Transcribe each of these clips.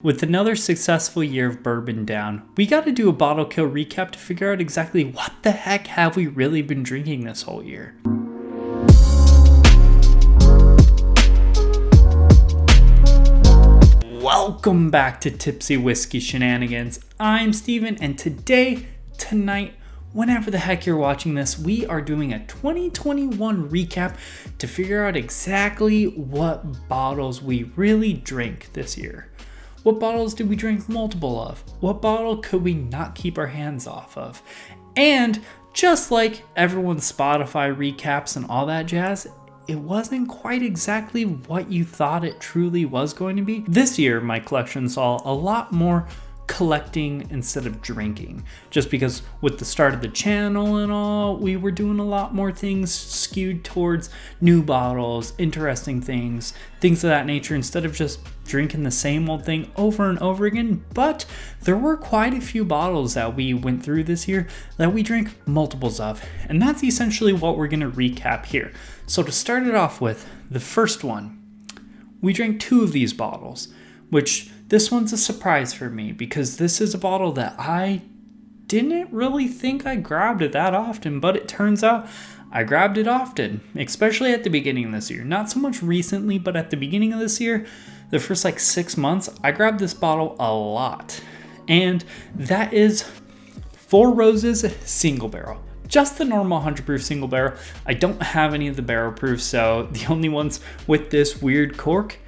With another successful year of bourbon down, we got to do a bottle kill recap to figure out exactly what the heck have we really been drinking this whole year. Welcome back to Tipsy Whiskey Shenanigans. I'm Steven, and tonight, whenever the heck you're watching this, we are doing a 2021 recap to figure out exactly what bottles we really drank this year. What bottles did we drink multiple of? What bottle could we not keep our hands off of? And just like everyone's Spotify recaps and all that jazz, it wasn't quite exactly what you thought it truly was going to be. This year, my collection saw a lot more collecting instead of drinking, just because with the start of the channel and all, we were doing a lot more things skewed towards new bottles, interesting things of that nature, instead of just drinking the same old thing over and over again. But there were quite a few bottles that we went through this year that we drank multiples of, and that's essentially what we're going to recap here. So to start it off with, the first one, we drank 2 of these bottles, which this one's a surprise for me because this is a bottle that I didn't really think I grabbed it that often, but it turns out I grabbed it often, especially at the beginning of this year. Not so much recently, but at the beginning of this year, the first 6 months, I grabbed this bottle a lot. And that is Four Roses Single Barrel. Just the normal 100 proof single barrel. I don't have any of the barrel proof, so the only ones with this weird cork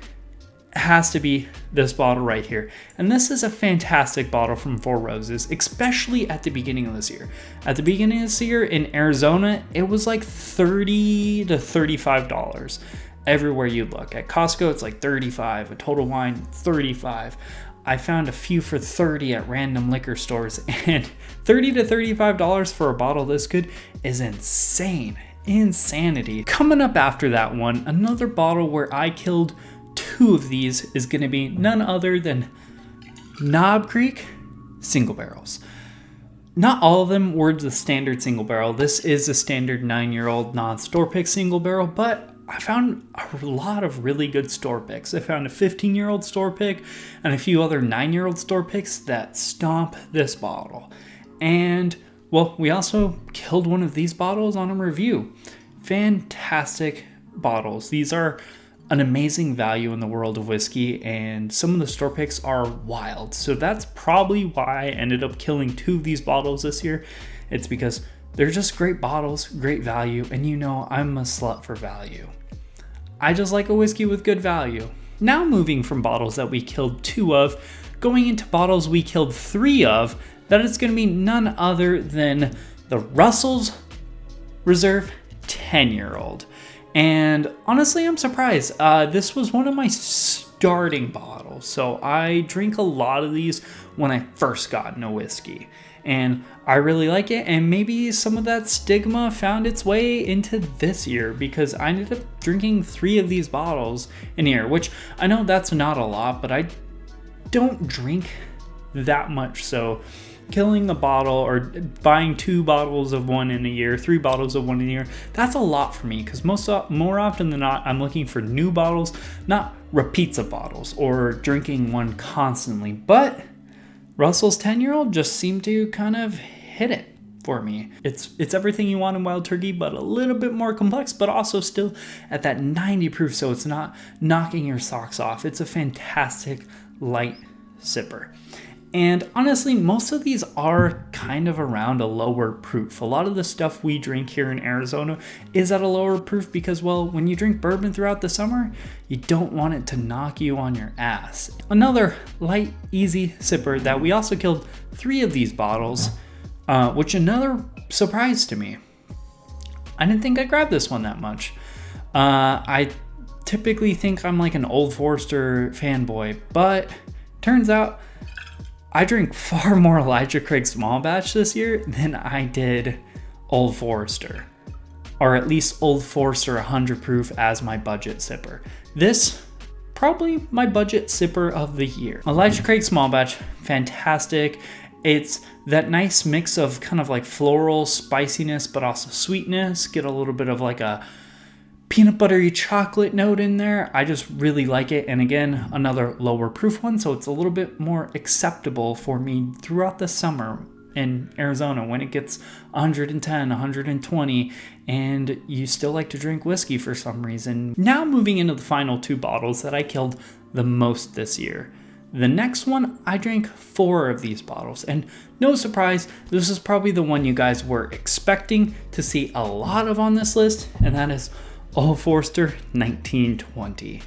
has to be this bottle right here. And this is a fantastic bottle from Four Roses, especially at the beginning of this year. At the beginning of this year in Arizona, it was like $30 to $35 everywhere you look. At Costco, it's like $35, a Total Wine, $35. I found a few for $30 at random liquor stores, and $30 to $35 for a bottle this good is insane. Insanity. Coming up after that one, another bottle where I killed 2 of these is going to be none other than Knob Creek single barrels. Not all of them were the standard single barrel. This is a standard 9-year-old non-store pick single barrel, but I found a lot of really good store picks. I found a 15-year-old store pick and a few other 9-year-old store picks that stomp this bottle. And, well, we also killed one of these bottles on a review. Fantastic bottles. These are an amazing value in the world of whiskey, and some of the store picks are wild. So that's probably why I ended up killing 2 of these bottles this year. It's because they're just great bottles, great value, and you know I'm a slut for value. I just like a whiskey with good value. Now moving from bottles that we killed 2 of, going into bottles we killed 3 of, that is going to be none other than the Russell's Reserve 10-year-old. And honestly, I'm surprised. This was one of my starting bottles. So I drink a lot of these when I first got into whiskey. And I really like it. And maybe some of that stigma found its way into this year, because I ended up drinking 3 of these bottles in a year, which I know that's not a lot, but I don't drink that much. So killing a bottle or buying 2 bottles of one in a year, 3 bottles of one in a year, that's a lot for me, because more often than not, I'm looking for new bottles, not repeats of bottles or drinking one constantly. But Russell's 10-year-old just seemed to kind of hit it for me. It's everything you want in Wild Turkey, but a little bit more complex, but also still at that 90 proof, so it's not knocking your socks off. It's a fantastic light sipper. And honestly, most of these are kind of around a lower proof. A lot of the stuff we drink here in Arizona is at a lower proof because, well, when you drink bourbon throughout the summer, you don't want it to knock you on your ass. Another light, easy sipper that we also killed 3 of these bottles, which another surprise to me. I didn't think I grabbed this one that much. I typically think I'm like an Old Forester fanboy, but turns out I drink far more Elijah Craig Small Batch this year than I did Old Forester. Or at least Old Forester 100 proof as my budget sipper. This, probably my budget sipper of the year. Elijah Craig Small Batch, fantastic. It's that nice mix of kind of like floral spiciness, but also sweetness. Get a little bit of like a peanut buttery chocolate note in there. I just really like it. And again, another lower proof one, so it's a little bit more acceptable for me throughout the summer in Arizona when it gets 110, 120, and you still like to drink whiskey for some reason. Now moving into the final 2 bottles that I killed the most this year. The next one, I drank 4 of these bottles, and no surprise, this is probably the one you guys were expecting to see a lot of on this list, and that is Old Forester 1920.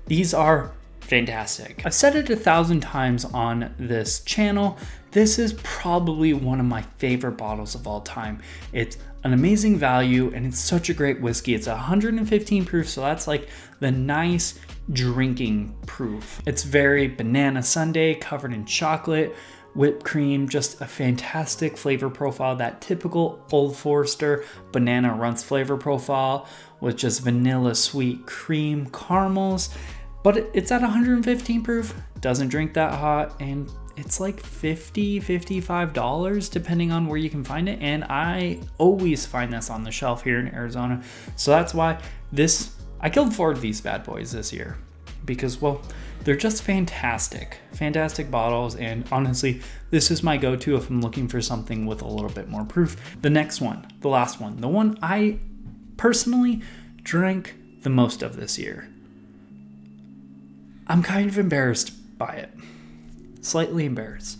These are fantastic. I've said it 1,000 times on this channel. This is probably one of my favorite bottles of all time. It's an amazing value and it's such a great whiskey. It's 115 proof, so that's like the nice drinking proof. It's very banana sundae covered in chocolate, whipped cream, just a fantastic flavor profile, that typical Old Forester banana runts flavor profile with just vanilla sweet cream caramels. But it's at 115 proof, doesn't drink that hot, and it's like $50, $55 depending on where you can find it. And I always find this on the shelf here in Arizona. So that's why I killed 4 of these bad boys this year because, well, they're just fantastic. Fantastic bottles. And honestly, this is my go-to if I'm looking for something with a little bit more proof. The next one, the last one, the one I personally drank the most of this year. I'm kind of embarrassed by it. Slightly embarrassed.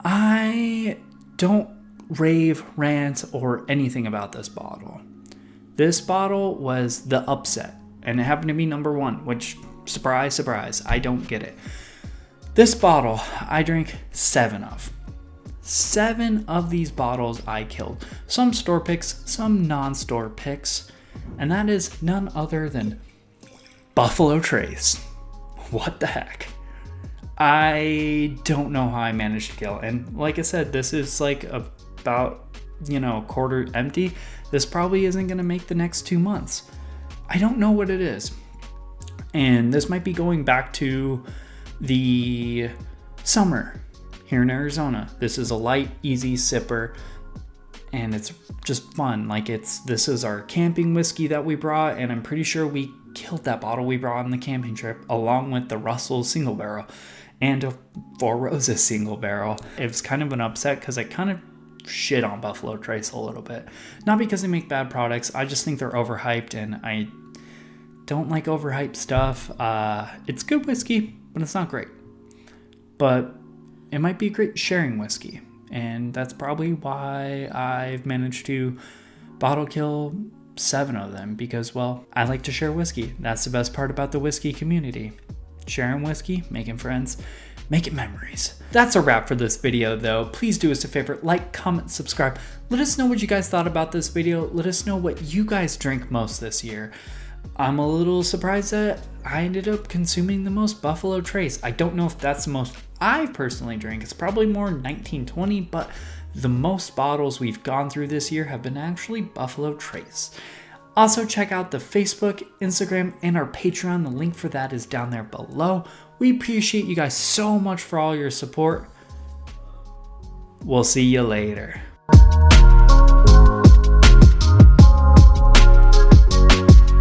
I don't rave, rant, or anything about this bottle. This bottle was the upset, and it happened to be number 1, which, surprise, surprise, I don't get it. This bottle, I drank 7 of. 7 of these bottles I killed. Some store picks, some non-store picks, and that is none other than Buffalo Trace. What the heck? I don't know how I managed to kill. And like I said, this is like about, quarter empty. This probably isn't going to make the next 2 months. I don't know what it is. And this might be going back to the summer here in Arizona. This is a light, easy sipper. And it's just fun. This is our camping whiskey that we brought. And I'm pretty sure we killed that bottle we brought on the camping trip along with the Russell single barrel and a Four Roses single barrel. It was kind of an upset because I kind of shit on Buffalo Trace a little bit. Not because they make bad products, I just think they're overhyped and I don't like overhyped stuff. It's good whiskey, but it's not great. But it might be a great sharing whiskey, and that's probably why I've managed to bottle kill 7 of them, because, well, I like to share whiskey. That's the best part about the whiskey community. Sharing whiskey, making friends, making memories. That's a wrap for this video though. Please do us a favor, like, comment, subscribe. Let us know what you guys thought about this video. Let us know what you guys drink most this year. I'm a little surprised that I ended up consuming the most Buffalo Trace. I don't know if that's the most I personally drink. It's probably more 1920, but the most bottles we've gone through this year have been actually Buffalo Trace. Also, check out the Facebook, Instagram, and our Patreon. The link for that is down there below. We appreciate you guys so much for all your support. We'll see you later.